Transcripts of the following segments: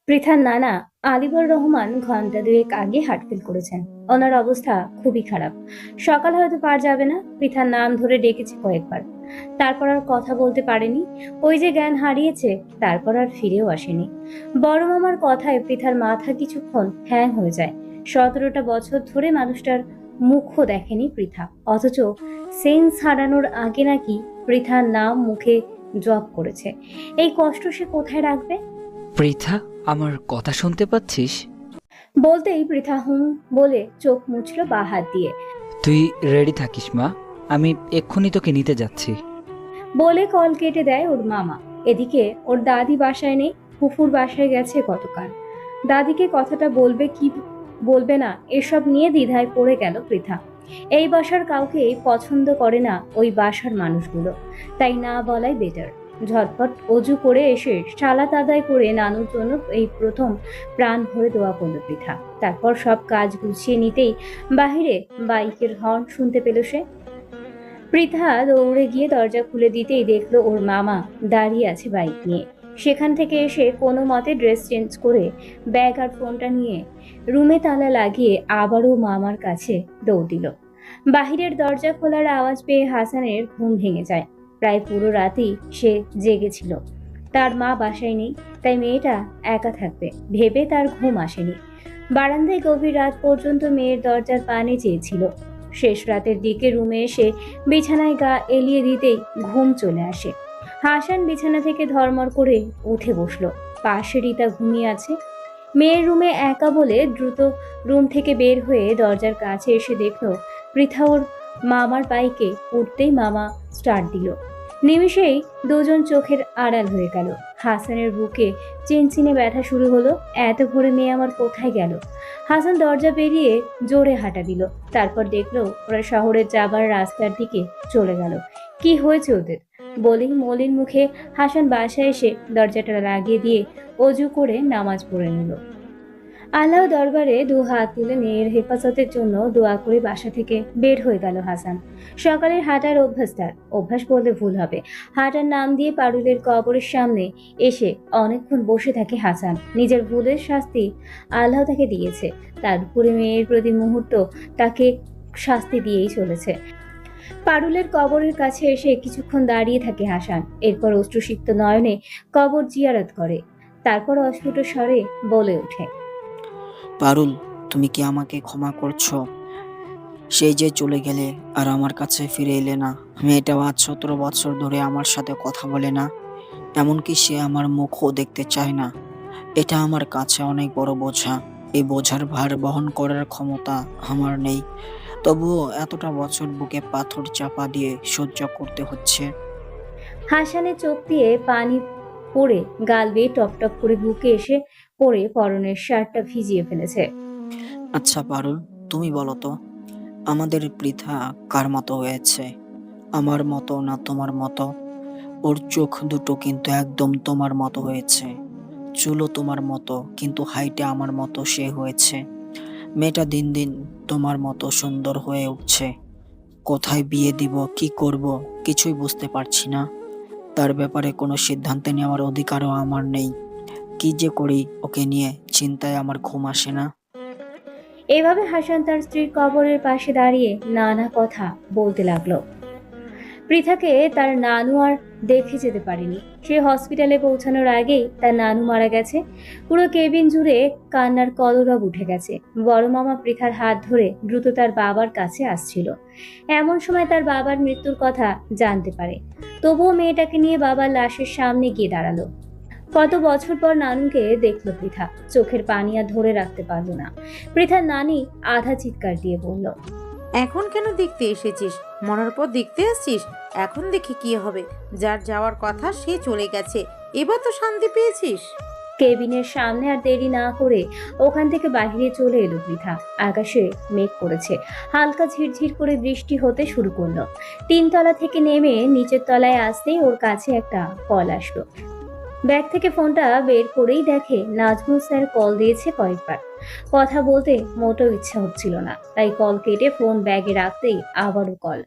পৃথার নানা আলিবর রহমান ঘন্টা দুয়েক আগে হার্ট ফেল করেছেন। ওনার অবস্থা খুবই খারাপ। সকাল হয়তো পার যাবে না। পৃথার নাম ধরে ডেকেছে কয়েকবার, তারপর আর কথা বলতে পারেনি। ওই যে জ্ঞান হারিয়েছে, তারপর আর ফিরেও আসেনি। বড় মামার কথায় পৃথার মাথা কিছুক্ষণ হ্যাং হয়ে যায়। 17টা বছর ধরে মানুষটার মুখও দেখেনি পৃথা, অথচ সেন্স হারানোর আগে নাকি পৃথার নাম মুখে জপ করেছে। এই কষ্ট সে কোথায় রাখবে? পৃথা, আমার কথা শুনতে পাচ্ছিস? বলতেই পৃথা হুম বলে চোখ মুছল বাঁ হাত দিয়ে। তুই রেডি থাকিস মা, আমি এক্ষুনি তোকে নিতে যাচ্ছি। বলে কল কেটে দেয় ওর মামা। এদিকে ওর দাদি বাসায় নেই, ফুফুর বাসায় গেছে গতকাল। দাদিকে কথাটা বলবে কি বলবে না এসব নিয়ে দ্বিধায় পড়ে গেল পৃথা। এই বাসার কাউকে পছন্দ করে না ওই বাসার মানুষগুলো, তাই না বলাই বেটার। ঝটপট অজু করে এসে সালাত আদায় করে নানুর জন্য এই প্রথম প্রাণ ভরে দোয়া করল পৃথা। তারপর সব কাজ গুছিয়ে নিতেই বাহিরে বাইকের হর্ন শুনতে পেল সে। পৃথা দৌড়ে গিয়ে দরজা খুলে দিতেই দেখলো ওর মামা দাঁড়িয়ে আছে বাইক নিয়ে। সেখান থেকে এসে কোনো মতে ড্রেস চেঞ্জ করে ব্যাগ আর ফোনটা নিয়ে রুমে তালা লাগিয়ে আবারও মামার কাছে দৌড় দিল। বাহিরের দরজা খোলার আওয়াজ পেয়ে হাসানের ঘুম ভেঙে যায়। প্রায় পুরো রাতই সে জেগেছিল। তার মা বাসায় নেই, তাই মেয়েটা একা থাকবে ভেবে তার ঘুম আসেনি। বারান্দায় গভীর রাত পর্যন্ত মেয়ের দরজার পানে চেয়েছিল। শেষ রাতের দিকে রুমে এসে বিছানায় গা এলিয়ে দিতেই ঘুম চলে আসে। হাসান বিছানা থেকে ধর্মর করে উঠে বসলো। পাশে রিতা ঘুমিয়ে আছে। মেয়ের রুমে একা বলে দ্রুত রুম থেকে বের হয়ে দরজার কাছে এসে দেখলো পৃথা ওর মামার বাইকে উঠতেই মামা স্টার্ট দিল। নিমিষেই দুজন চোখের আড়াল হয়ে গেল। হাসানের বুকে চিনচিনে ব্যথা শুরু হলো। এত ভোরে মেয়ে আমার কোথায় গেল? হাসান দরজা পেরিয়ে জোরে হাঁটা দিল। তারপর দেখলো ওরা শহরে যাবার রাস্তার দিকে চলে গেল। কি হয়েছে ওদের? বলেই মলিন মুখে হাসান বাসায় এসে দরজাটা লাগিয়ে দিয়ে অজু করে নামাজ পড়ে নিল। আল্লাহ দরবারে দু হাত তুলে মেয়ের হেফাজতের জন্য দোয়া করে বাসা থেকে বের হয়ে গেল হাসান। সকালের হাঁটার অভ্যাস তার, অভ্যাস বললে ভুল হবে। হাঁটার নাম দিয়ে পারুলের কবরের সামনে এসে অনেকক্ষণ বসে থাকে হাসান। নিজের ভুলের শাস্তি আল্লাহ তাকে দিয়েছে, তার উপরে মেয়ের প্রতি মুহূর্ত তাকে শাস্তি দিয়েই চলেছে। পারুলের কবরের কাছে এসে কিছুক্ষণ দাঁড়িয়ে থাকে হাসান। এরপর অশ্রুসিক্ত নয়নে কবর জিয়ারত করে। তারপর অস্ফুট স্বরে বলে ওঠে, পারুল, তুমি কি আমাকে ক্ষমা করছো? সেই যে চলে গেলে আর আমার কাছে ফিরে এলে না। মেয়েটা আজ 17 বছর ধরে আমার সাথে কথা বলে না, এমনকি সে আমার মুখও দেখতে চায় না। এটা আমার কাছে অনেক বড় বোঝা। এই বোঝার ভার বহন করার ক্ষমতা আমার নেই, তবুও এতটা বছর বুকে পাথর চাপা দিয়ে সহ্য করতে হচ্ছে। হাসানের চোখ দিয়ে পানি পড়ে গাল বেয়ে টপ টপ করে বুকে এসে পড়ে পরনের শার্টটা ভিজিয়ে ফেলেছে। আচ্ছা পারুল, তুমি বলো তো, আমাদের পৃথা কার মতো হয়েছে? আমার মতো না তোমার মতো? ওর চোখ দুটো কিন্তু একদম তোমার মতো হয়েছে, চুলও তোমার মতো, কিন্তু হাইটে আমার মতো সে হয়েছে। মেয়েটা দিন দিন তোমার মতো সুন্দর হয়ে উঠছে। কোথায় বিয়ে দিব, কি করব, কিছুই বুঝতে পারছি না। তার ব্যাপারে কোনো সিদ্ধান্ত নেওয়ার অধিকারও আমার নেই। কি যে করি ওকে নিয়ে চিন্তায় আমার ঘুম আসে না। এভাবে হাসান তার স্ত্রীর কবরের পাশে দাঁড়িয়ে নানা কথা বলতে লাগলো। পৃথাকে তার নানু আর দেখে যেতে পারেনি। সে হসপিটালে পৌঁছানোর আগেই তার নানু মারা গেছে। পুরো কেবিন জুড়ে কান্নার কলরব উঠে গেছে। বড় মামা পৃথার হাত ধরে দ্রুত তার বাবার কাছে আসছিল। এমন সময় তার বাবার মৃত্যুর কথা জানতে পারে। তবুও মেয়েটাকে নিয়ে বাবার লাশের সামনে গিয়ে দাঁড়ালো। কত বছর পর নানুকে দেখলো পৃথা। চোখের পানি আর ধরে রাখতে পারলো না। পৃথার নানি আধা চিৎকার দিয়ে বলল, এখন কেন দেখতে এসেছিস? মরার পর দেখতে আসছিস? এখন দেখে কি হবে? যার যাওয়ার কথা সে চলে গেছে, এবার তো শান্তি পেয়েছিস। কেবিনের সামনে আর দেরি না করে ওখান থেকে বাইরে চলে এলো পৃথা। আকাশে মেঘ করেছে, হালকা ঝিরঝির করে বৃষ্টি হতে শুরু করলো। 3 তলা থেকে নেমে নিচের তলায় আসতেই ওর কাছে একটা কল আসলো। ব্যাগ থেকে ফোনটা বের করেই দেখে নাজমুল স্যার কল দিয়েছে কয়েকবার। কথা বলতে মোটেও ইচ্ছা হচ্ছিল না, তাই কল কেটে ফোন ব্যাগে রাখতেই আবারও কল।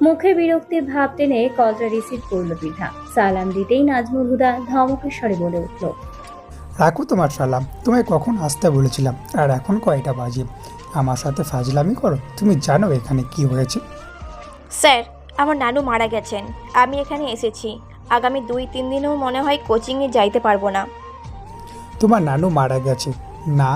মুখে বিরক্তির ভাব টেনে কলটা রিসিভ করলো পৃথা। সালাম দিতেই নাজমুল হুদা ধমকের স্বরে বলে উঠল, রাখো তোমার সালাম, তোমায় কখন আসতে বলেছিলাম, আর এখন কয়টা বাজে? আমার সাথে ফাজলামি করো? তুমি জানো এখানে কি হয়েছে? স্যার, আমার নানু মারা গেছেন। আমি এখানে এসেছি। আগামী 2-3 দিনেও মনে হয় কোচিংয়ে যাইতে পারবো না। তোমার নানু মারা গেছে না,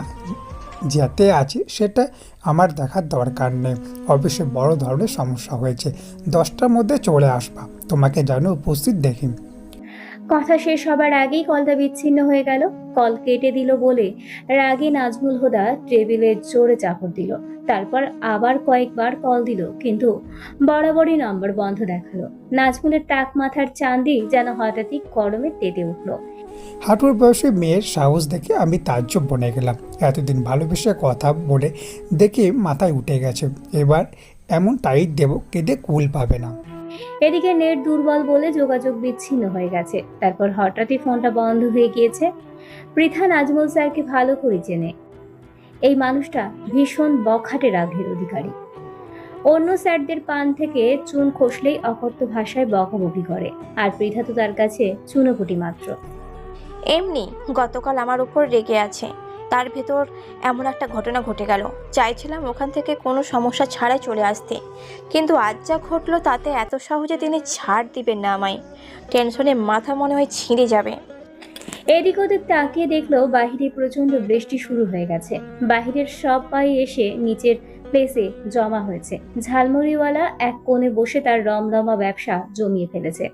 যেতে আছে সেটা আমার দেখার দরকার নেই। অবশ্যই বড় ধরনের সমস্যা হয়েছে। 10টার মধ্যে চলে আসবা, তোমাকে যেন উপস্থিত দেখি। কথা শেষ হবার আগেই কলটা বিচ্ছিন্ন হয়ে গেল। কল কেটে দিল বলে রাগে নাজমুল হুদা টেবিলে জোরে চাপড় দিল। তারপর আবার কয়েকবার কল দিল, কিন্তু বরাবরই নম্বর বন্ধ দেখালো। নাজমুলের টাক মাথার চাঁদি যেন হঠাৎই গরমে তেতে উঠল। হাঁটুর বয়সে মেয়ের সাহস দেখে আমি তাজ্জব বনে গেলাম। এতদিন ভালোবেসে কথা বলে দেখে মাথায় উঠে গেছে, এবার এমন টাইট দেব কেঁদে কুল পাবে না। এদিকে নেট দুর্বল বলে যোগাযোগ বিচ্ছিন্ন হয়ে গেছে। তারপর হঠাৎই ফোনটা বন্ধ হয়ে গিয়েছে। পৃথা নাজমুল স্যারকে ভালো করে চেনে। এই মানুষটা ভীষণ বখাটে রাগের অধিকারী। অন্য স্যারদের পান থেকে চুন খসলেই অকথ্য ভাষায় বকাবকি করে, আর পৃথা তো তার কাছে চুনোপুটি মাত্র। এমনি গতকাল আমার উপর রেগে আছে। তার ভেতর এমন একটা ঘটনা ঘটে গেল। চাইছিলাম ওখান থেকে কোনো সমস্যা ছাড়াই চলে আসতে, কিন্তু আজ যা ঘটলো তাতে এত সহজে তিনি ছাড় দিবেন না আমায়। টেনশনে মাথা মনে হয় ছিঁড়ে যাবে। এদিক ওদিক তাকিয়ে দেখলো বাহিরে প্রচন্ড বৃষ্টি শুরু হয়ে গেছে। বাহিরের সব পাই এসে নিচের প্লেসে জমা হয়েছে। ঝালমুড়িওয়ালা এক কোণে বসে তার রমরমা ব্যবসা জমিয়ে ফেলেছে।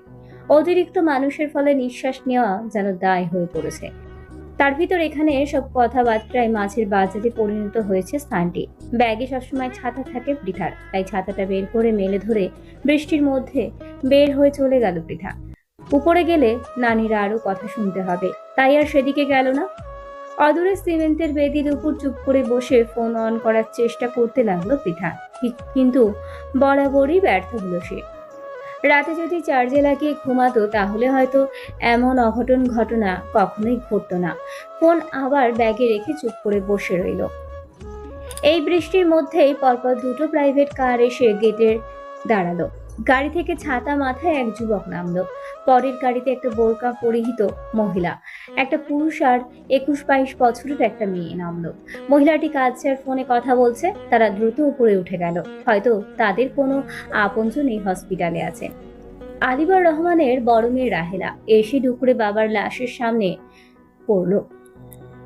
অতিরিক্ত মানুষের ফলে নিঃশ্বাস নেওয়া যেন দায় হয়ে পড়েছে। তার ভিতর এখানে সব কথাবার্তায় মাছের বাজারে পরিণত হয়েছে স্থানটি। ব্যাগে সবসময় ছাতা থাকে পৃথার, তাই ছাতাটা বের করে মেলে ধরে বৃষ্টির মধ্যে বের হয়ে চলে গেল পৃথা। উপরে গেলে নানিরা আরো কথা শুনতে হবে, তাই আর সেদিকে গেল না। অদূরে সিমেন্টের বেদির উপর চুপ করে বসে ফোন অন করার চেষ্টা করতে লাগলো পৃথা, কিন্তু বরাবরই ব্যর্থ হলো সে। রাতে যদি চার্জে লাগিয়ে ঘুমাতো তাহলে হয়তো এমন অঘটন ঘটনা কখনোই ঘটতো না। ফোন আবার ব্যাগে রেখে চুপ করে বসে রইল। এই বৃষ্টির মধ্যেই পরপর দুটো প্রাইভেট কার এসে গেটে দাঁড়ালো। গাড়ি থেকে ছাতা মাথায় এক যুবক নামলো। পরের গাড়িতে একটা বোরকা পরিহিত মহিলা, একটা পুরুষ আর 21-22 বছরের একটা মেয়ে নামলো। মহিলাটি কাছের ফোনে কথা বলছে। তারা দ্রুত উপরে উঠে গেল। হয়তো তাদের কোনো আপনজন এই হসপিটালে আছে। আলিবর রহমানের বড় মেয়ে রাহেলা এসে দুপুরে বাবার লাশের সামনে পড়লো।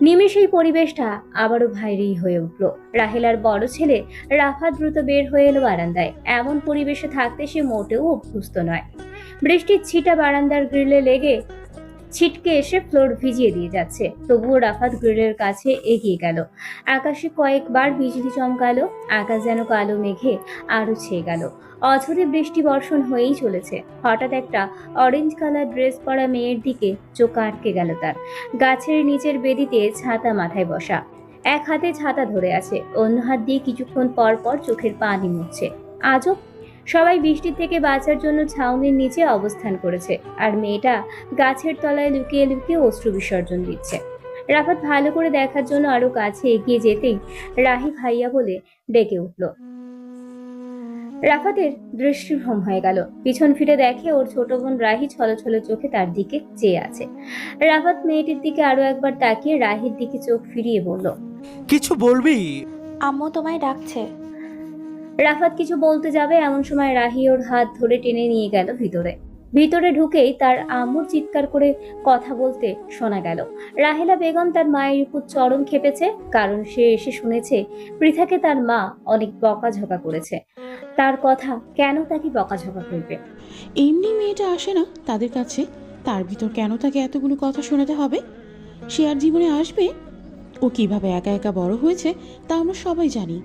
নিমেষেই পরিবেশটা আবারও ভাইরি হয়ে উঠল। রাহেলার বড় ছেলে রাফা দ্রুত বের হয়ে এলো বারান্দায়। এমন পরিবেশে থাকতে সে মোটেও অভ্যস্ত নয়। বৃষ্টির ছিটা বারান্দার গ্রিলে লেগে ছিটকে এসে ফ্লোর ভিজিয়ে দিয়ে যাচ্ছে। তবুও রাফাত গ্রিলের কাছে এগিয়ে গেল। আকাশে কয়েকবার বিজলি চমকালো। আকাশ যেন কালো মেঘে আরো ছেয়ে গেল। অঝরে বৃষ্টি বর্ষণ হয়েই চলেছে। হঠাৎ একটা অরেঞ্জ কালার ড্রেস পরা মেয়ের দিকে চোখ আটকে গেল তার। গাছের নিচের বেদিতে ছাতা মাথায় বসা, এক হাতে ছাতা ধরে আছে, অন্য হাত দিয়ে কিছুক্ষণ পর পর চোখের পানি মুছছে। আজব, সবাই বৃষ্টি থেকে বাঁচার জন্য ছাউনির নিচে অবস্থান করেছে, আর মেয়েটা গাছের তলায় লুকিয়ে লুকিয়ে অশ্রু বিসর্জন দিচ্ছে। রাফাত ভালো করে দেখার জন্য আরো কাছে এগিয়ে যেতেই রাহি ভাইয়া বলে ডেকে উঠল। রাফাতের দৃষ্টিভ্রম হয়ে গেল। পিছন ফিরে দেখে ওর ছোট বোন রাহি ছলছল চোখে তার দিকে চেয়ে আছে। রাফাত মেয়েটির দিকে আরো একবার তাকিয়ে রাহির দিকে চোখ ফিরিয়ে বলল, কিছু বলবি? আম্মু তোমায় ডাকছে। রাফাত কিছু বলতে যাবে এমন সময় রাহি ওর হাত ধরে টেনে নিয়ে গেল ভিতরে। ভিতরে ঢুকেই তার আম্মুর চিৎকার করে কথা বলতে শোনা গেল। রাহেলা বেগম তার মায়ের উপর চরম খেপেছে, কারণ সে এসে শুনেছে পৃথাকে তার মা অনেক বকাঝকা করেছে। তার কথা কেন তাকে বকাঝকা করবে? এমনি মেয়েটা আসে না তাদের কাছে, তার ভিতর কেন তাকে এতগুলো কথা শোনাতে হবে? সে আর জীবনে আসবে? ও কিভাবে একা একা বড় হয়েছে তা আমরা সবাই জানি।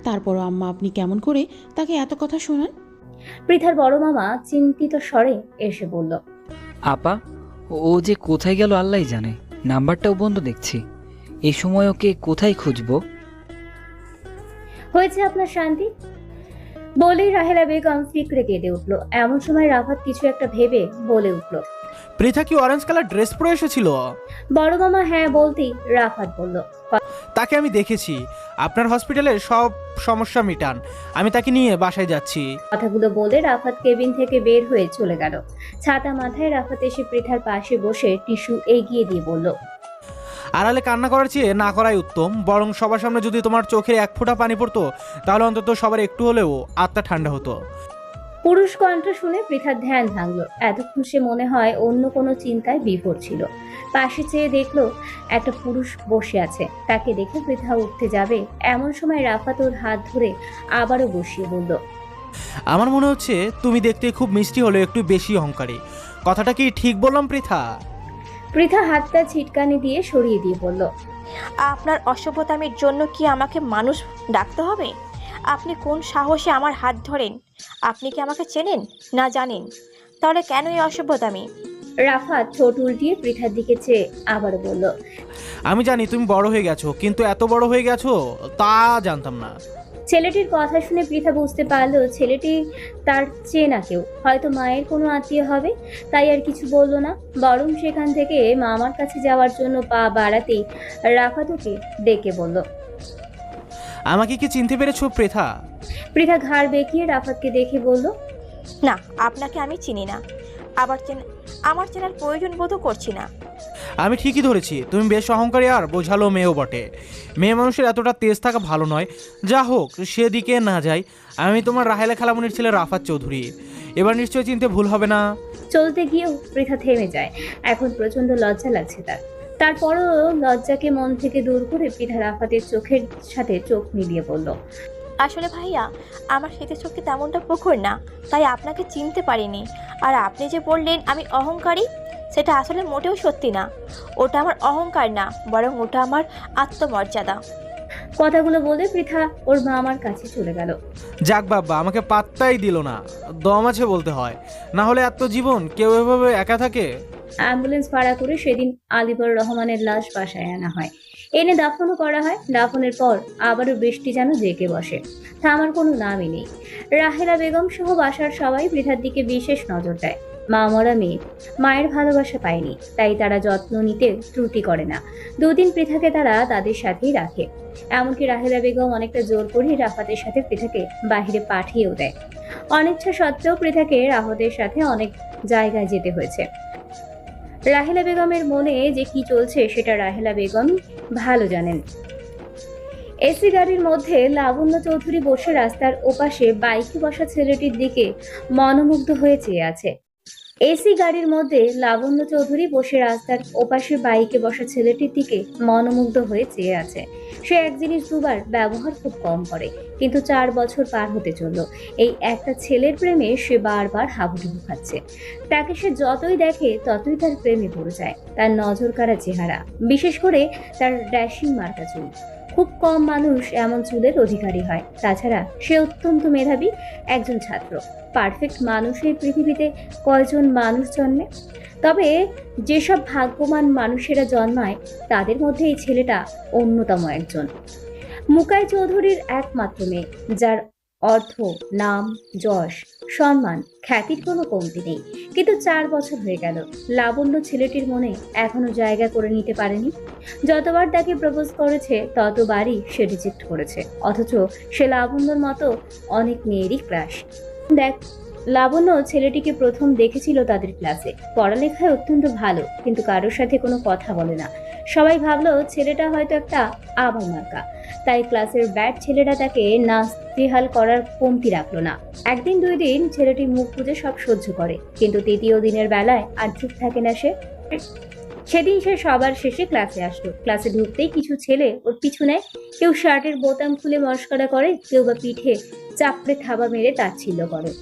তারপরও আম্মা আপনি কেমন করে তাকে এত কথা শোনান? পৃথার বড় মামা চিন্তিত স্বরে এসে বলল, আপা, ও যে কোথায় গেল আল্লাহই জানে। নাম্বারটাও বন্ধ দেখছি। এই সময় ওকে কোথায় খুঁজবো? হয়েছে আপনার শান্তি? বলেই রাহেলা বেগম ফিকরে কেঁদে উঠল। এমন সময় রাফাত কিছু একটা ভেবে বলে উঠল, পৃথা কি অরেঞ্জ কালার ড্রেস পরে এসেছিল? বড় মামা হ্যাঁ বলতেই রাফাত বলল, তাকে আমি দেখেছি। আপনার হসপিটালের সব সমস্যা মিটান, আমি তাকে নিয়ে বাসায় যাচ্ছি। কথাগুলো বলে রাফাত কেবিন থেকে বের হয়ে চলে গেল। ছাতা মাথায় রাফাত এসে পৃথার পাশে বসে টিস্যু এগিয়ে দিয়ে বলল, আড়ালে কান্না করার চেয়ে না করাই উত্তম। বরং সবার সামনে যদি তোমার চোখে এক ফোঁটা পানি পড়তো তাহলে অন্তত সবার একটু হলেও আত্মা ঠান্ডা হতো। পুরুষ কণ্ঠ শুনে পৃথার ধ্যান ভাঙলো। এতক্ষণ সে মনে হয় অন্য কোনো চিন্তায় বিভোর ছিল। পাশে চেয়ে দেখলো একটা পুরুষ বসে আছে। তাকে দেখে পৃথা উঠতে যাবে এমন সময় রাফাত ওর হাত ধরে আবারও বসিয়ে বলল, আমার মনে হচ্ছে তুমি দেখতে খুব মিষ্টি হলেও একটু বেশি অহংকারী। কথাটা কি ঠিক বললাম পৃথা? পৃথা হাতটা ছিটকানি দিয়ে সরিয়ে দিয়ে বলল, আপনার অসভ্যতামির জন্য কি আমাকে মানুষ ডাকতে হবে? আপনি কোন সাহসে আমার হাত ধরেন? আপনি কি আমাকে চেনেন না জানেন? তাহলে কেন এই অসভ্যতামি? রাফাত ঠোঁট উল্টিয়ে পৃথার দিকে চেয়ে আবার বলল, আমি জানি তুমি বড় হয়ে গেছো, কিন্তু এত বড় হয়ে গেছো তা জানতাম না। ছেলেটির কথা শুনে পৃথা বুঝতে পারলো ছেলেটি তার চেনা কেউ, হয়তো মায়ের কোনো আত্মীয় হবে। তাই আর কিছু বলল না, বরং সেখান থেকে মামার কাছে যাওয়ার জন্য পা বাড়াতেই রাফাত ওকে ডেকে বলল। আমাকে কি চিনতে পেরেছো পৃথা? পৃথা ঘাড় বেঁকিয়ে রাফাতকে দেখে বলল, না, আপনাকে আমি চিনি না। আমার চেনার প্রয়োজন বোধও করছি না। আমি ঠিকই ধরেছি, তুমি বেশ অহংকারী আর বোঝালো মেয়েও বটে। মেয়ে মানুষের এতটা তেজ থাকা ভালো নয়। যা হোক, সেদিকে না যাই। আমি তোমার রাহেলা খালামুনির ছেলে রাফাত চৌধুরী। এবার নিশ্চয়ই চিনতে ভুল হবে না। চলতে গিয়েও পৃথা থেমে যায়। এখন প্রচন্ড লজ্জা লাগছে তারপরও লজ্জাকে মন থেকে দূর করে পৃথা রাফাতের চোখের সাথে চোখ মিলিয়ে বলল, আসলে ভাইয়া, আমার স্মৃতিশক্তি তেমনটা প্রখর না, তাই আপনাকে চিনতে পারিনি। আর আপনি যে বললেন আমি অহংকারী, সেটা আসলে মোটেও সত্যি না। ওটা আমার অহংকার না, বরং ওটা আমার আত্মমর্যাদা। কথাগুলো বলে পৃথা ওর মামার কাছে চলে গেল। যাক বাবা, আমাকে পাত্তাই দিল না। দম আছে বলতে হয়, না হলে এত জীবন কেউ এভাবে একা থাকে? অ্যাম্বুলেন্স ভাড়া করে সেদিন আলিবর রহমানের লাশ বাসায় আনা হয়, এনে দাফনও করা হয়। দাফনের পর আবারও বৃষ্টি যেন জেঁকে বসে, থামার কোনো নামই নেই। রাহেলা বেগম সহ বাসার সবাই পৃথার দিকে বিশেষ নজর দেয়। মা মরা মেয়ে, মায়ের ভালোবাসা পায়নি, তাই তারা যত্ন নিতে ত্রুটি করে না। দুদিন পৃথাকে তারা তাদের সাথেই রাখে। এমনকি রাহেলা বেগম অনেকটা জোর করেই রাফাতের সাথে পৃথাকে বাহিরে পাঠিয়েও দেয়। অনিচ্ছা সত্ত্বেও পৃথাকে রাফাতের সাথে অনেক জায়গায় যেতে হয়েছে। রাহেলা বেগমের মনে যে কি চলছে সেটা রাহেলা বেগম ভালো জানেন। এসি গাড়ির মধ্যে লাবণ্য চৌধুরী বসে রাস্তার ওপাশে বাইকে বসা ছেলেটির দিকে মনোমুগ্ধ হয়ে চেয়ে আছে। এসি গাড়ির মধ্যে লাবণ্য চৌধুরী বসে রাস্তার ওপাশে বাইকে বসা ছেলেটির দিকে মনোমুগ্ধ হয়ে চেয়ে আছে। সে এক জিনিস দুবার ব্যবহার খুব কম করে, কিন্তু 4 বছর পার হতে চলল। এই একটা ছেলের প্রেমে সে বারবার হাবুডুবু খাচ্ছে। তাকে সে যতই দেখে ততই তার প্রেমে পড়ে যায়। তার নজর কাড়া চেহারা, বিশেষ করে তার ড্যাশিং মার্কা চুল। খুব কম মানুষ এমন চুলের অধিকারী হয়। তাছাড়া সে অত্যন্ত মেধাবী একজন ছাত্র। পারফেক্ট মানুষ এই পৃথিবীতে কয়জন মানুষ জন্মে? তবে যেসব ভাগ্যবান মানুষেরা জন্মায় তাদের মধ্যে এই ছেলেটা অন্যতম একজন। মুকাই চৌধুরীর একমাত্র মেয়ে, যার অর্থ, নাম, যশ, সম্মান, খ্যাতির কোনো কমতি নেই। কিন্তু 4 বছর হয়ে গেল, লাবণ্য ছেলেটির মনে এখনো জায়গা করে নিতে পারেনি। যতবার তাকে প্রপোজ করেছে ততবারই সে রিজেক্ট করেছে। অথচ সে লাবণ্যর মতো অনেক মেয়েরই ক্রাশ। দেখ, লাবণ্য ছেলেটিকে প্রথম দেখেছিল তাদের ক্লাসে। পড়ালেখায় অত্যন্ত ভালো, কিন্তু কারোর সাথে কোনো কথা বলে না। সবাই ভাবলো ছেলেটা হয়তো একটা আবার মার্কা, তাই ক্লাসের ব্যাড ছেলেরা তাকে নাস্তিহাল করার কমতি রাখলো না। 1 দিন 2 দিন ছেলেটি মুখ বুজে সব সহ্য করে, কিন্তু 3য় দিনের বেলায় আর চুপ থাকে না সে। সেদিন সে সবার শেষে ক্লাসে আসলো। ক্লাসে ঢুকতেই কিছু ছেলে ওর পিছু নেয়। কেউ শার্টের বোতাম খুলে মস্করা করে, কেউ বা পিঠে চাপড়ে থাবা মেরে তাচ্ছিল্য করে।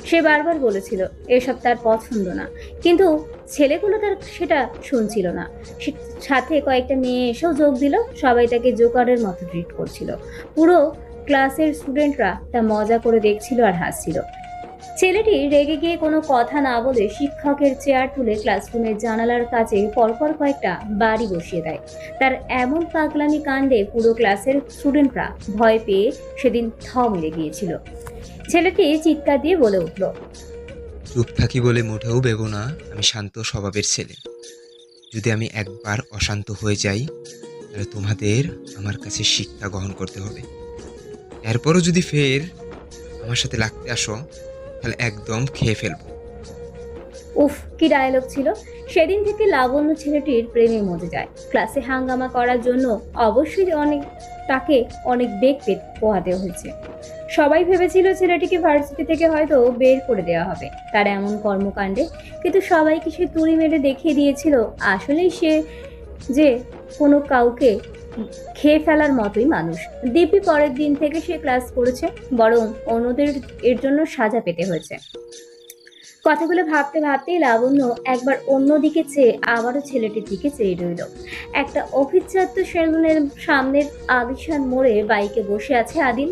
সে বারবার বলেছিল এসব তার পছন্দ না, কিন্তু ছেলেগুলো তার সেটা শুনছিল না। সাথে কয়েকটা মেয়ে এসেও যোগ দিল। সবাই তাকে জোকারের মতো ট্রিট করছিল। পুরো ক্লাসের স্টুডেন্টরা তা মজা করে দেখছিল আর হাসছিল। ছেলেটি রেগে গিয়ে কোনো কথা না বলে শিক্ষকের চেয়ার তুলে ক্লাসরুমের জানালার কাছে পরপর কয়েকটা বাড়ি বসিয়ে দেয়। তার এমন পাগলামি কাণ্ডে পুরো ক্লাসের স্টুডেন্টরা ভয় পেয়ে সেদিন থ মেরে গিয়েছিল। ছেলেটি চিৎকার দিয়ে বলে উঠল, চুপ থাকি বলে মোটেও ভেবো না আমি শান্ত স্বভাবের ছেলে। যদি আমি একবার অশান্ত হয়ে যাই তাহলে তোমাদের আমার কাছে শিক্ষা গ্রহণ করতে হবে। এরপরও যদি ফের আমার সাথে লাগতে আসো তাহলে একদম খেয়ে ফেলবো। উফ, কি ডায়লগ ছিল! সেদিন থেকে লাবণ্য ছেলেটির প্রেমে মজে যায়। ক্লাসে হাঙ্গামা করার জন্য অবশ্যই তাকে অনেক বেগ পোহাতে হয়েছে। সবাই ভেবেছিল ছেলেটিকে ভার্সিটি থেকে হয়তো বের করে দেওয়া হবে তার এমন কর্মকাণ্ডে, কিন্তু সবাইকে সে তুড়ি মেরে দেখিয়ে দিয়েছিল আসলেই সে যে কোনো কাউকে খেয়ে ফেলার মতোই মানুষ। দিব্যি পরের দিন থেকে সে ক্লাস করেছে, বরং অন্যদের এর জন্য সাজা পেতে হয়েছে। কথাগুলো ভাবতে ভাবতেই লাবণ্য একবার অন্যদিকে চেয়ে আবারও ছেলেটির দিকে চেয়ে রইল। একটা অভিজাত্য সেলুনের সামনের আলিশান মোড়ে বাইকে বসে আছে আদিল।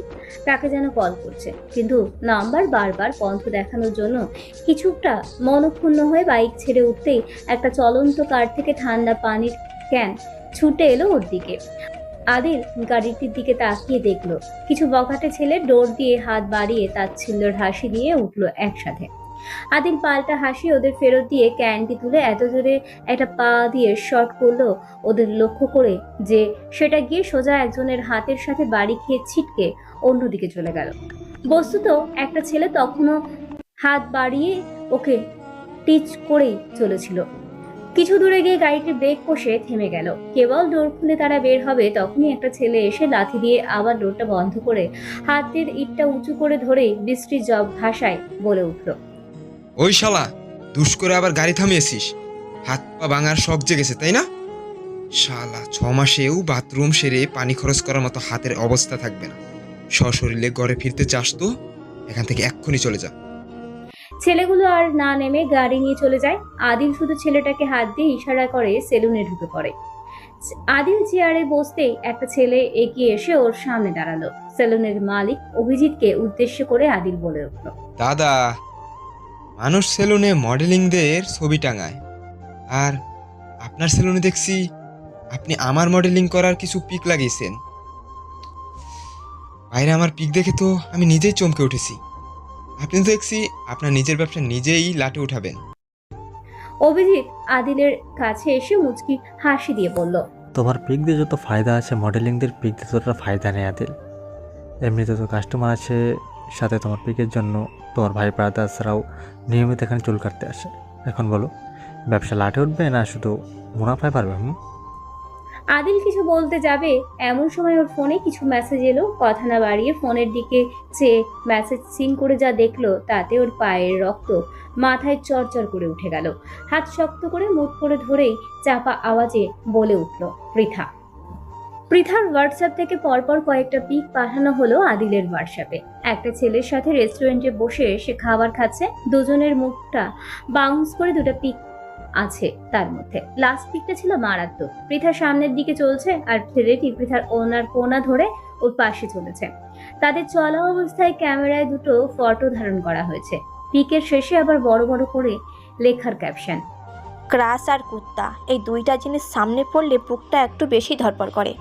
তাকে যেন কল করছে, কিন্তু নাম্বার বারবার বন্ধ দেখানোর জন্য কিছুটা মনক্ষুণ্ণ হয়ে বাইক ছেড়ে উঠতেই একটা চলন্ত কার থেকে ঠান্ডা পানির ক্যান ছুটে এলো ওর দিকে। আদিল গাড়িটির দিকে তাকিয়ে দেখলো কিছু বখাটে ছেলে ডোর দিয়ে হাত বাড়িয়ে তাচ্ছিল্যের হাসি দিয়ে উঠলো একসাথে। আদিল পাল্টা হাসি ওদের ফেরত দিয়ে ক্যানটি তুলে এত জোরে একটা পা দিয়ে শট করলো ওদের লক্ষ্য করে যে সেটা গিয়ে সোজা একজনের হাতের সাথে বাড়ি খেয়ে ছিটকে অন্যদিকে চলে গেল। বস্তুত একটা ছেলে তখনও হাত বাড়িয়ে ওকে টিচ করেই চলেছিল। কিছু দূরে গিয়ে গাড়িটি ব্রেক কষে থেমে গেল। কেবল ডোর খুলে তারা বের হবে তখনই একটা ছেলে এসে লাথি দিয়ে আবার ডোরটা বন্ধ করে হাতের ইটটা উঁচু করে ধরে বৃষ্টি জব ভাষায় বলে উঠল, ওই শালা, দুষ করে আবার গাড়ি থামিয়েছিস? হাত পা ভাঙার শখ জেগেছে তাই না? শালা, 6 মাসেও বাথরুম সেরে পানি খরচ করার মতো হাতের অবস্থা থাকবে না। সশরীরে ঘরে ফিরতে চাস তো এখান থেকে এক্ষুনি চলে যা। ছেলেগুলো আর না নেমে গাড়ি নিয়ে চলে যায়। আদিল শুধু ছেলেটাকে হাত দিয়ে ইশারা করে সেলুনে ঢুকে পড়ে। আদিল চেয়ারে বসতেই একটা ছেলে এগিয়ে এসে ওর সামনে দাঁড়ালো। সেলুনের মালিক অভিজিৎকে উদ্দেশ্য করে আদিল বলে উঠল, দাদা, মানুষ সেলুনে মডেলিংদের ছবি টাঙায়, আর আপনার সেলুনে দেখছি আপনি আমার মডেলিং করার কিছু পিক লাগিয়েছেন। বাইরে আমার পিক দেখে তো আমি নিজেই চমকে উঠেছি। আপনি তো দেখছি আপনার নিজের ব্যবসা নিজেই লাটে উঠাবেন। অভিজিৎ আদিলের কাছে এসে মুচকি হাসি দিয়ে বলল, তোমার পিক দিয়ে যত ফায়দা আছে মডেলিংদের পিক দিয়ে ততটা ফায়দা নেই আদিল। এমনিতে তো কাস্টমার আছে, সাথে তোমার পিকের জন্য তোমার ভাই ব্রাদার্সরাও নিয়মিত এখানে চুল কাটতে আসে। এখন বলো, ব্যবসা লাটে উঠবে না শুধু মুনাফায় পারবে? আদিল কিছু বলতে যাবে এমন সময় ওর ফোনে কিছু মেসেজ এলো। কথা না বাড়িয়ে ফোনের দিকে চেয়ে মেসেজ সিন করে যা দেখলো তাতে ওর পায়ের রক্ত মাথায় চরচর করে উঠে গেল। হাত শক্ত করে মুখ করে ধরেই চাপা আওয়াজে বলে উঠল, পৃথা। পৃথার হোয়াটসঅ্যাপ থেকে পরপর কয়েকটা পিক পাঠানো হলো আদিলের হোয়াটসঅ্যাপে। একটা ছেলের সাথে রেস্টুরেন্টে বসে সে খাবার খাচ্ছে, দুজনের মুখটা বাউন্স করে দুটো পিক আছে। তার মধ্যে লাস্ট পিকটা ছিল মারাত্মক। পৃথা সামনের দিকে চলছে আর ছেলেটি পৃথার ওনার কোনা ধরে ওর পাশে চলেছে। তাদের চলা অবস্থায় ক্যামেরায় দুটো ফটো ধারণ করা হয়েছে। পিকের শেষে আবার বড় বড় করে লেখার ক্যাপশন, ক্রাশ আর কুত্তা, এই দুইটা জিনিস সামনে পড়লে বুকটা একটু বেশি ধরপড় করে।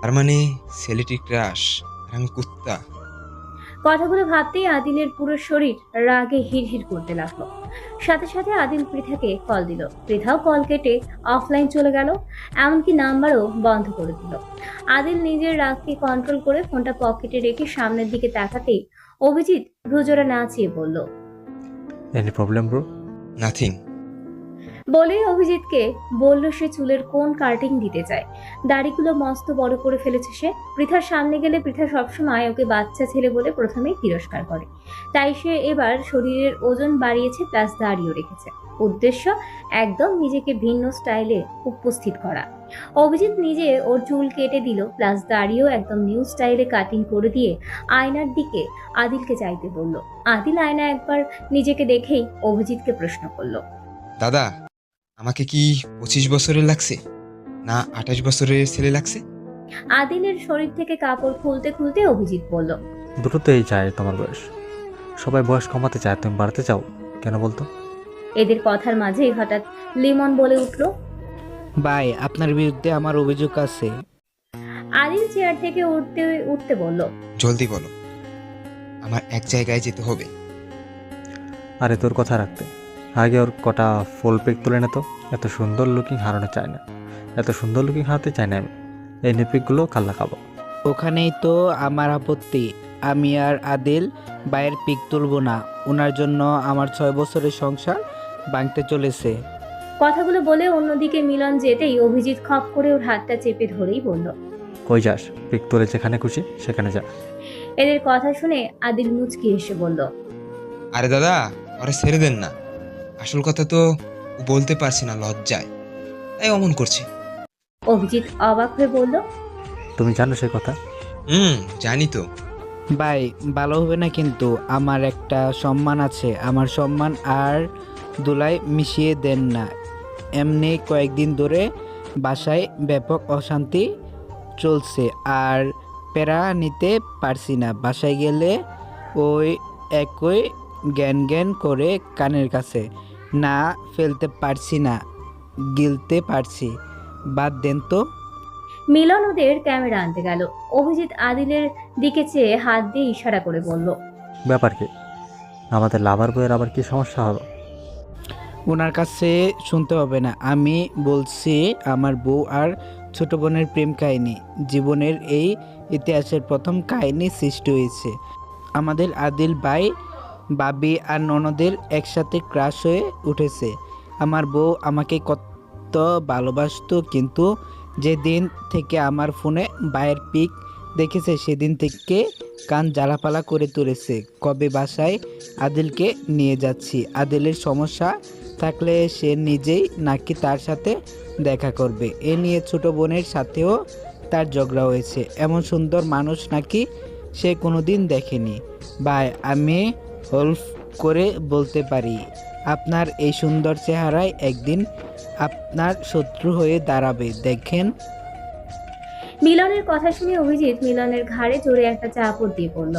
তার মানে ছেলেটি ক্রাশ আর আমি কুত্তা। কথাগুলো ভাবতেই আদিলের পুরো শরীর রাগে হিড়হিড় করতে লাগলো। সাথে সাথে আদিল পৃথাকে কল দিল। পৃথাও কল কেটে অফলাইন চলে গেল, এমনকি নাম্বারও বন্ধ করে দিল। আদিল নিজের রাগকে কন্ট্রোল করে ফোনটা পকেটে রেখে সামনের দিকে তাকাতেই অভিজিৎ ভ্রুজোড়া নাচিয়ে বলল, এনি প্রবলেম ব্রো? নাথিং। বলেই অভিজিৎকে বলল সে চুলের কোন কাটিং দিতে চায়। দাড়িগুলো মস্ত বড় করে ফেলেছে সে। পৃথার সামনে গেলে পৃথা সবসময় ওকে বাচ্চা ছেলে বলে প্রথমেই তিরস্কার করে, তাই সে এবার শরীরের ওজন বাড়িয়েছে, প্লাস দাড়িও রেখেছে। উদ্দেশ্য একদম নিজেকে ভিন্ন স্টাইলে উপস্থিত করা। অভিজিৎ নিজে ওর চুল কেটে দিল, প্লাস দাড়িও একদম নিউ স্টাইলে কাটিং করে দিয়ে আয়নার দিকে আদিলকে চাইতে বলল। আদিল আয়না একবার নিজেকে দেখেই অভিজিৎকে প্রশ্ন করলো, দাদা, আমাকে কি 25 বছরের লাগছে না 28 বছরের ছেলে লাগছে? আদিলের শরীর থেকে কাপড় খুলতে খুলতে অভিজিৎ বলল, দুটোতেই চায় তোমার বয়স। সবাই বয়স কমাতে চায়, তুমি বাড়াতে চাও কেন বলতো? এদের কথার মাঝেই হঠাৎ লিমন বলে উঠল, ভাই, আপনার বিরুদ্ধে আমার অভিযোগ আছে। আদিল চেয়ার থেকে উঠতে উঠতে বলল, জলদি বলো, আমার এক জায়গায় যেতে হবে। আরে তোর কথা রাখতে আগে ওর কটা ফুল পিক তুলে না তো। এত সুন্দর লুকিং হারানো চায় না, এত সুন্দর লুকিং হারাতে চাই না আমি। এই নিপিকগুলো কাল্লা খাবো। ওখানেই তো আমার আপত্তি। আমি আর আদিল ভাইয়ের পিক তুলব না। ওনার জন্য আমার 6 বছরের সংসার ভাঙতে চলেছে। কথাগুলো বলে অন্যদিকে মিলন যেতেই অভিজিৎ খপ করে ওর হাতটা চেপে ধরেই বলল, কই যাস? পিক তোলে যেখানে খুশি সেখানে যা। এদের কথা শুনে আদিল মুচকি হেসে বলল, আরে দাদা, ওরা ছেড়ে দেন না। আসল কথা তো ও বলতে পারছি না লজ্জায়, তাই অমন করছে। অভিজিৎ অবাক হয়ে বলল, তুমি জানো সে কথা? জানি তো। ভাই, ভালো হবে না কিন্তু। আমার একটা সম্মান আছে, আমার সম্মান আর দুলাই মিশিয়ে দেন না। এমনি কয়েকদিন ধরে বাসায় ব্যাপক অশান্তি চলছে, আর প্যারা নিতে পারছি না। বাসায় গেলে ওই একই জ্ঞান জ্ঞান করে কানের কাছে না ফেলতে পারছি না, গিলতে পারছি। বাদ দেন তো। মিলন ওদের ক্যামেরা আনতে গেল। অভিজিৎ আদিলের দিকে চেয়ে হাত দিয়ে ইশারা করে বলল, ব্যাপার কি? আমাদের লাভার বইয়ের আবার কি সমস্যা হলো? ওনার কাছে শুনতে হবে না, আমি বলছি আমার বউ আর ছোট বোনের প্রেম কাহিনী। জীবনের এই ইতিহাসের প্রথম কাহিনী সৃষ্টি হয়েছে। আমাদের আদিল ভাই, বাবি আর ননদের একসাথে ক্রাশ হয়ে উঠেছে। আমার বউ আমাকে কত ভালোবাসতো, কিন্তু যেদিন থেকে আমার ফোনে ভাইয়ের পিক দেখেছে সেদিন থেকে কান জ্বালাপালা করে তুলেছে। কবে বাসায় আদিলকে নিয়ে যাচ্ছি? আদিলের সমস্যা থাকলে সে নিজেই নাকি তার সাথে দেখা করবে। এ নিয়ে ছোট বোনের সাথেও তার ঝগড়া হয়েছে। এমন সুন্দর মানুষ নাকি সে কোনোদিন দেখেনি। ভাই, আমি হলফ করে বলতে পারি আপনার এই সুন্দর চেহারায় একদিন আপনার শত্রু হয়ে দাঁড়াবে, দেখেন। মিলনের কথা শুনে অভিজিৎ মিলনের ঘাড়ে জোরে একটা চাপড় দিয়ে পড়ল।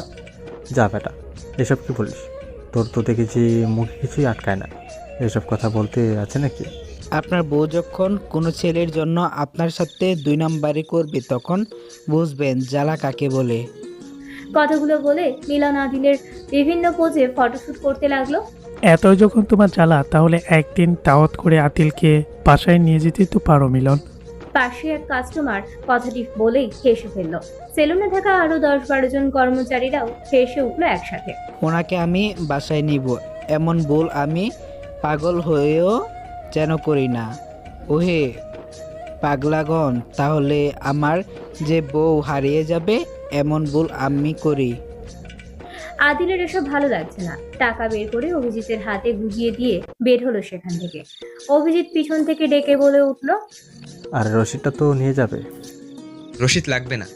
যা বেটা, এসব কি বলিস? তোর তো দেখেছি মুখে কিছুই আটকায় না, এসব কথা বলতে আছে নাকি? আপনার বউ যখন কোনো ছেলের জন্য আপনার সাথে 2 নাম্বারি করবে তখন বুঝবেন জ্বালা কাকে বলে। কথাগুলো বলে মিলন আদিলের বিভিন্ন পোজে ফটোশুট করতে লাগলো। এতই যখন তোমার জ্বালা, তাহলে একদিন দাওয়াত করে আতিলকে বাসায় নিয়ে যেতে তো পারো মিলন। পাশে এক কাস্টমার কথাটি বলেই হেসে ফেলল। সেলুনে থাকা আরো 10-12 জন কর্মচারীরাও হেসে উঠলো একসাথে। ওনাকে আমি বাসায় নিব, এমন ভুল আমি পাগল হয়েও যেন করি না। ওহে পাগলাগণ, তাহলে আমার যে বউ হারিয়ে যাবে এমন ভুল আমি করি। আদিলের এসব ভালো লাগছে না। টাকা বের করে অভিজিতের হাতে গুজিয়ে দিয়ে বের হলো সেখান থেকে। অভিজিৎ পিছন থেকে ডেকে বলে উঠল, আর রসিদটা তো নিয়ে যাবে। রশিদ লাগবে না।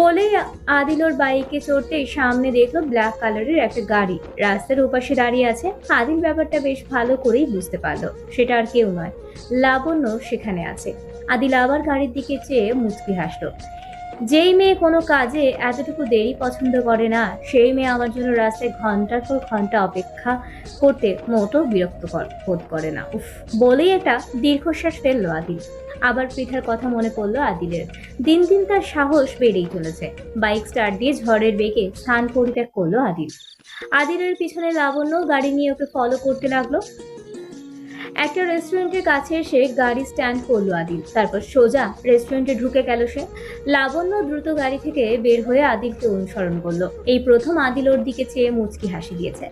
বলেই আদিল ওর বাইকে চড়তেই সামনে দেখলো ব্ল্যাক কালারের একটা গাড়ি রাস্তার ওপাশে দাঁড়িয়ে আছে। আদিল ব্যাপারটা বেশ ভালো করেই বুঝতে পারলো, সেটা আর কেউ নয়, লাবণ্য সেখানে আছে। আদিল আবার গাড়ির দিকে চেয়ে মুচকি হাসলো। যেই মেয়ে কোনো কাজে এতটুকু দেরি পছন্দ করে না, সেই মেয়ে আমার জন্য রাস্তায় ঘন্টার পর ঘন্টা অপেক্ষা করতে মোটো বিরক্ত বোধ করে না। উফ, বলেই একটা দীর্ঘশ্বাস ফেললো আদিল। আবার পৃথার কথা মনে পড়লো আদিলের। দিন দিন তার সাহস বেড়েই চলেছে। বাইক স্টার্ট দিয়ে ঝড়ের বেগে স্থান পরিত্যাগ করলো আদিল। আদিলের পিছনে লাবণ্য গাড়ি নিয়ে ওকে ফলো করতে লাগলো। একটা রেস্টুরেন্টের কাছে এসে গাড়ি স্ট্যান্ড করলো আদিল। তারপর সোজা রেস্টুরেন্টে ঢুকে গেল সে। লাবণ্য দ্রুত গাড়ি থেকে বের হয়ে আদিলকে অনুসরণ করলো। এই প্রথম আদিল ওর দিকে চেয়ে মুচকি হাসি দিয়েছে।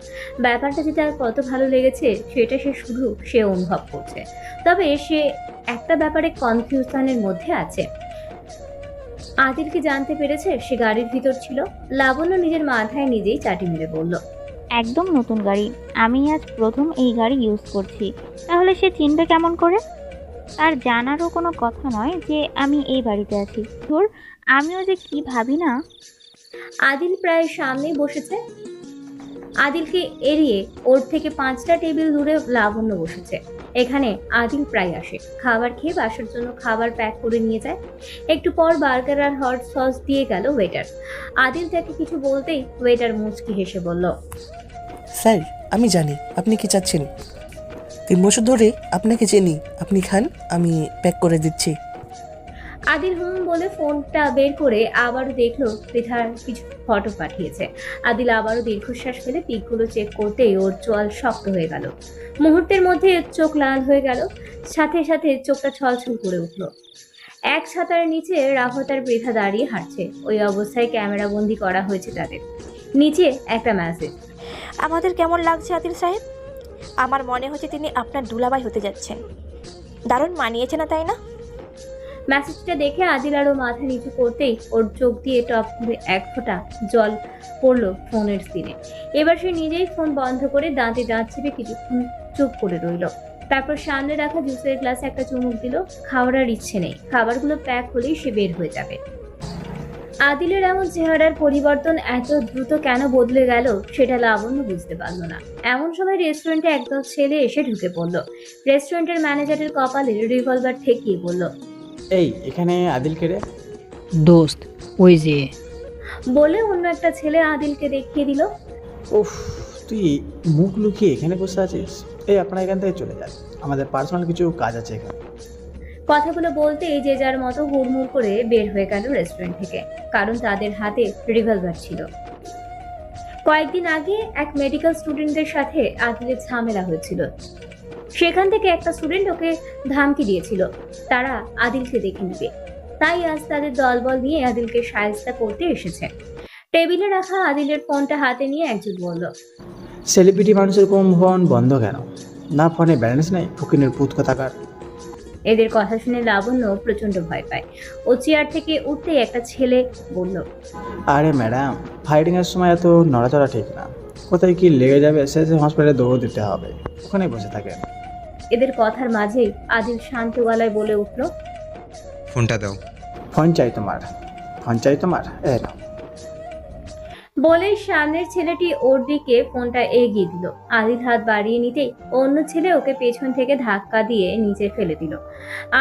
ব্যাপারটা যে তার কত ভালো লেগেছে সেটা সে অনুভব করছে। তবে সে একটা ব্যাপারে কনফিউশনের মধ্যে আছে। আদিল কি জানতে পেরেছে সে গাড়ির ভিতর ছিল? লাবণ্য নিজের মাথায় নিজেই চাটি মেরে বলল, একদম নতুন গাড়ি, আমি আজ প্রথম এই গাড়ি ইউজ করছি, তাহলে সে চিনবে কেমন করে? তার জানারও কোনো কথা নয় যে আমি এই বাড়িতে আছি। ধুর, আমিও যে কি ভাবি না। আদিল প্রায় সামনেই বসেছে। আদিলকে এড়িয়ে ওর থেকে 5টা টেবিল দূরে লাবণ্য বসেছে। এখানে আদিল প্রায় আসে, খাবার খেয়ে বাসার জন্য খাবার প্যাক করে নিয়ে যায়। একটু পর বার্গার আর হট সস দিয়ে গেল ওয়েটার। আদিল তাকে কিছু বলতেই ওয়েটার মুচকি হেসে বলল, স্যার, আমি জানি আপনি কি চাচ্ছেন। 3 বছর ধরে আপনাকে চিনি, আপনি খান, আমি প্যাক করে দিচ্ছি। আদিল বলে ফোনটা বের করে আবারও দেখলো পৃথার কিছু ফটো পাঠিয়েছে। আদিল আবারও দীর্ঘশ্বাস ফেলে পিকগুলো চেক করতেই ওর চোয়াল শক্ত হয়ে গেল। মুহূর্তের মধ্যে চোখ লাল হয়ে গেল, সাথে সাথে চোখটা ছলছল করে উঠল। এক ছাতার নিচে রাফাত আর পৃথা দাঁড়িয়ে হাঁটছে। ওই অবস্থায় ক্যামেরা বন্দি করা হয়েছে তাদের। নিচে একটা মেসেজ, আমাদের কেমন লাগছে আদিল সাহেব? আমার মনে হচ্ছে তিনি আপনার দুলাভাই হতে যাচ্ছেন। দারুণ মানিয়েছে না, তাই না? মেসেজটা দেখে আদিল আরও মাথা নিচু করতেই ওর চোখ দিয়ে টপ করে এক ফোঁটা জল পড়লো ফোনের স্ক্রিনে। এবার সে নিজেই ফোন বন্ধ করে দাঁতে দাঁত চেপে কিছুক্ষণ চুপ করে রইল। তারপর সামনে রাখা জুসের গ্লাসে একটা চুমুক দিল। খাওয়ার আর ইচ্ছে নেই, খাবারগুলো প্যাক হলেই সে বের হয়ে যাবে। আদিলের এমন চেহারার পরিবর্তন এত দ্রুত কেন বদলে গেল সেটা লাবণ্য বুঝতে পারল না। এমন সময় রেস্টুরেন্টে একদল ছেলে এসে ঢুকে পড়ল। রেস্টুরেন্টের ম্যানেজারের কপালে রিভলভার ঠেকিয়ে বলল, এই এখানে আদিল কে রে? দোস্ত ওই যে। বলে অন্য একটা ছেলে আদিলকে দেখিয়ে দিল। উফ, তুই মুখ লুকিয়ে এখানে বসে আছিস? এই আপনারা এখান থেকে চলে যান, আমাদের পার্সোনাল কিছু কাজ আছে এখানে। কথাগুলো বলতেই যে যার মতো হুড়মুড় করে বের হয়ে গেল রেস্টুরেন্ট থেকে, কারণ তাদের হাতে রিভলভার ছিল। কয়েকদিন আগে এক মেডিকেল স্টুডেন্টদের সাথে আদিলের ঝামেলা হয়েছিল। সেখান থেকে একটা স্টুডেন্ট ওকে ধামকি দিয়েছিল তারা আদিলকে দেখে নিবে। তাই আজ তাদের দলবল নিয়ে আদিলকে সাহায্য করতে এসেছে। টেবিলে রাখা আদিলের ফোনটা হাতে নিয়ে একজন বলল, সেলিব্রিটি মানুষের কম ফোন বন্ধ কেন? না ফোনে ব্যালেন্স নেই, ফকিনের পুত কথাকার। এদের কথা শুনে লাবণ্য প্রচন্ড ভয় পায়। ও চেয়ার থেকে উঠতেই একটা ছেলে বলল, আরে ম্যাডাম, ফাইটিংয়ের সময় এত নড়াচড়া ঠিক না, কোথায় কি লেগে যাবে সে হসপিটালে দৌড় দিতে হবে, ওখানে বসে থাকেন। এদের কথার মাঝেই আদিল শান্ত গলায় বলে উঠল, ফোনটা দাও। ফোন চাই তোমার? ফোন চাই তোমার? এ নাও। বলেই সামনের ছেলেটি ওর দিকে ফোনটা এগিয়ে দিল। আদিল হাত বাড়িয়ে নিতেই অন্য ছেলে ওকে পেছন থেকে ধাক্কা দিয়ে নিচে ফেলে দিল।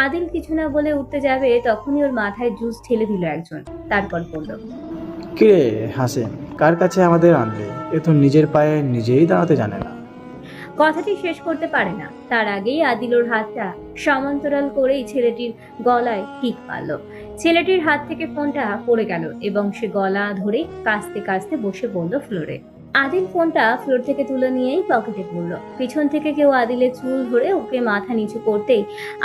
আদিল কিছু না বলে উঠতে যাবে, তখনই ওর মাথায় জুস ঠেলে দিল একজন। তারপর বলল, কিরে হাসেন, কার কাছে আমাদের আনলে? এ তো নিজের পায়ে নিজেই দাঁড়াতে জানে না। কথাটি শেষ করতে পারে না, তার আগেই আদিল ওর হাতটা সমান্তরাল করেই ছেলেটির গলায় কিক মারল। ছেলেটির হাত থেকে ফোনটা পড়ে গেল এবং সে গলা ধরে কাঁচতে কাঁচতে বসে পড়ল ফ্লোরে। আদিল ফোনটা ফ্লোর থেকে তুলে নিয়েই পকেটে পড়ল। পিছন থেকে কেউ আদিলের চুল ধরে ওকে মাথা নিচু করতেই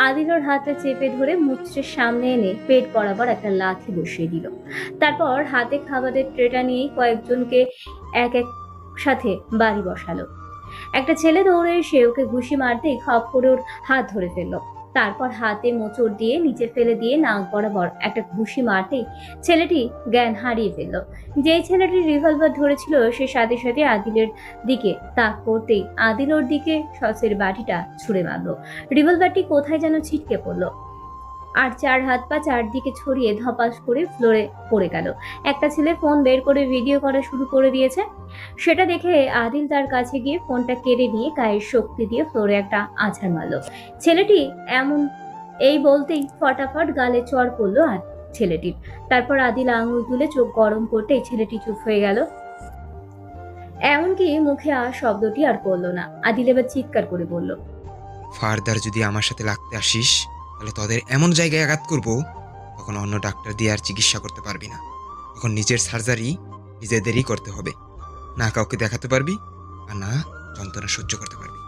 আদিল ওর হাতটা চেপে ধরে মুচড়ের সামনে এনে পেট বরাবর একটা লাথি বসিয়ে দিল। তারপর হাতে খাবারের ট্রেটা নিয়েই কয়েকজনকে এক এক সাথে বাড়ি বসালো। একটা ছেলে দৌড়ে এসে ওকে ঘুষি মারতেই খপ করে ওর হাত ধরে ফেললো। তারপর হাতে মোচড় দিয়ে নিচে ফেলে দিয়ে নাক বরাবর একটা ঘুষি মারতেই ছেলেটি জ্ঞান হারিয়ে ফেললো। যেই ছেলেটি রিভলভার ধরেছিল সে সাথে সাথে আদিলের দিকে তাক করতেই আদিল ওর দিকে সসের বাটিটা ছুঁড়ে মারলো। রিভলভারটি কোথায় যেন ছিটকে পড়লো আর চার হাত পা চারদিকে ছড়িয়ে ধপাস করে ফ্লোরে পড়ে গেল। একটা ছেলে ফোন বের করে ভিডিও করা শুরু করে দিয়েছে। সেটা দেখে আদিল তার কাছে গিয়ে ফোনটা কেড়ে নিয়ে গায়ের শক্তি দিয়ে ফ্লোরে একটা আছাড় মারলো। ছেলেটি এমন এই বলতেই ফটাফট গালে চড় পড়লো আর ছেলেটির। তারপর আদিল আঙুল তুলে চোখ গরম করতেই ছেলেটি চুপ হয়ে গেল, এমনকি মুখে শব্দটি আর করলো না। আদিল এবার চিৎকার করে বলল, ফার্দার যদি আমার সাথে লাগতে আসিস তাহলে তোদের এমন জায়গায় আঘাত করব তখন অন্য ডাক্তার দিয়ে আর চিকিৎসা করতে পারবি না। তখন নিজের সার্জারি নিজেদেরই করতে হবে, না কাউকে দেখাতে পারবি আর না যন্ত্রণা সহ্য করতে পারবি।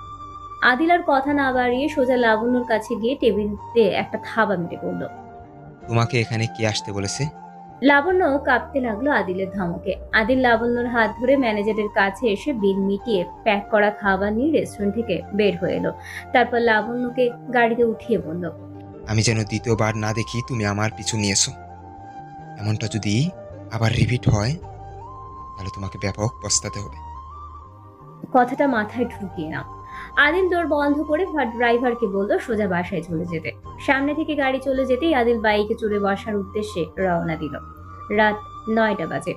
আদিল আর কথা না বাড়িয়ে সোজা লাবণ্যর কাছে গিয়ে টেবিলে একটা থাবা মেরে পড়ল। তোমাকে এখানে কে আসতে বলেছে? লাবণ্য কাঁপতে লাগলো আদিলের ধমকে। আদিল লাবণ্যর হাত ধরে ম্যানেজারের কাছে এসে বিল মিটিয়ে প্যাক করা খাবার নিয়ে রেস্টুরেন্ট থেকে বের হয়ে এলো। তারপর লাবণ্যকে গাড়িতে উঠিয়ে বলল, আমি যেন দ্বিতীয়বার না দেখি তুমি আমার পিছু নিয়েছো। এমনটা যদি আবার রিপিট হয় তাহলে তোমাকে ব্যাপক পস্তাতে হবে। কথাটা মাথায় ঢুকিয়ে নাও। আদিল দৌড় বন্ধ করে ড্রাইভারকে বলল সোজা বাসায় চলে যেতে। সামনে থেকে গাড়ি চলে যেতেই আদিল বাইকে চড়ে বসার উদ্দেশ্যে রওনা দিল। রাত 9টা বাজে।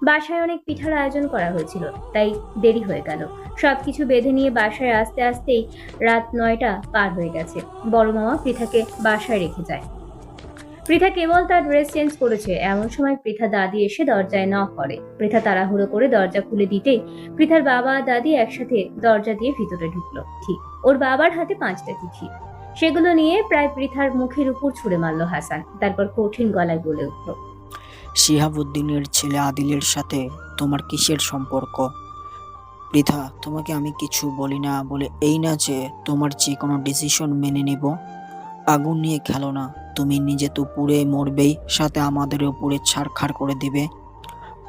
বাসায় অনেক পিঠার আয়োজন করা হয়েছিল, তাই দেরি হয়ে গেল। সবকিছু বেঁধে নিয়ে বাসায় আসতে আসতেই রাত 9টা পার হয়ে গেছে। বড় মামা পৃথাকে বাসায় রেখে যায়। পৃথা কেবল তার ড্রেস চেঞ্জ করেছে, এমন সময় পৃথা দাদি এসে দরজায় নক করে। পৃথা তাড়াহুড়ো করে দরজা খুলে দিতেই পৃথার বাবা দাদি একসাথে দরজা দিয়ে ভিতরে ঢুকলো। ঠিক ওর বাবার হাতে 5টা চিঠি। সেগুলো নিয়ে প্রায় পৃথার মুখের উপর ছুঁড়ে মারলো হাসান। তারপর কঠিন গলায় বলে উঠল, শিহাবুদ্দিনের ছেলে আদিলের সাথে তোমার কিসের সম্পর্ক? পৃথা, তোমাকে আমি কিছু বলি না বলে এই না যে তোমার যে কোনো ডিসিশন মেনে নেব। আগুন নিয়ে খেলো না, তুমি নিজে তো পুড়ে মরবেই, সাথে আমাদেরও পুড়ে ছারখার করে দিবে।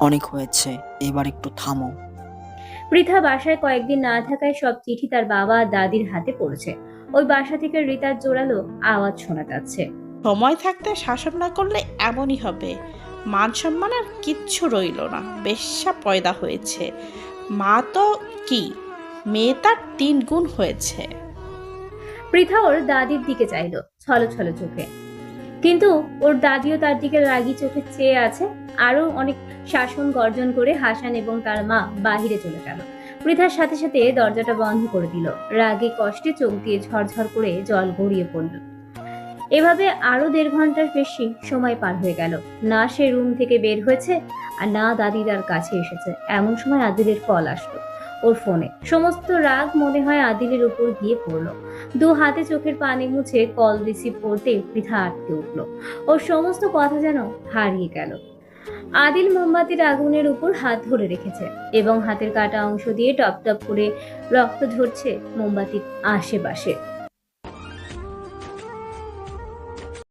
অনেক হয়েছে, এবার একটু থামো। পৃথা বাসায় কয়েকদিন না থাকায় সব চিঠি তার বাবা আর দাদির হাতে পড়েছে। ওই বাসা থেকে রিতার জোরালো আওয়াজ শোনা যাচ্ছে। সময় থাকতে শাসন না করলে এমনই হবে। মান সম্মান আর কিচ্ছু রইল না, বেশ্যা পয়দা হয়েছে। মা তো কি, মেয়ে তার 3 গুণ হয়েছে। পৃথা ওর দাদির দিকে চাইল ছলো ছলো চোখে, কিন্তু ওর দাদিও তার দিকে রাগী চোখে চেয়ে আছে। আরো অনেক শাসন গর্জন করে হাসান এবং তার মা বাহিরে চলে গেল। পৃথার সাথে সাথে দরজাটা বন্ধ করে দিল। রাগে কষ্টে চোখ দিয়ে ঝরঝর করে জল গড়িয়ে পড়ল। এভাবে আরো 1.5 ঘন্টার বেশি সময় পার হয়ে গেল। না সে রুম থেকে বের হয়েছে আর না দাদি তার কাছে এসেছে। এমন সময় আদিলের কল আসলো ওর ফোনে। সমস্ত রাগ মনে হয় আদিলের উপর গিয়ে পড়লো। 2 হাতে চোখের পানি মুছে কল রিসিভ করতে পৃথা আটকে উঠলো। ওর সমস্ত কথা যেন হারিয়ে গেল। আদিল মোমবাতির আগুনের উপর হাত ধরে রেখেছে এবং হাতের কাটা অংশ দিয়ে টপ টপ করে রক্ত ঝরছে মোমবাতির আশেপাশে।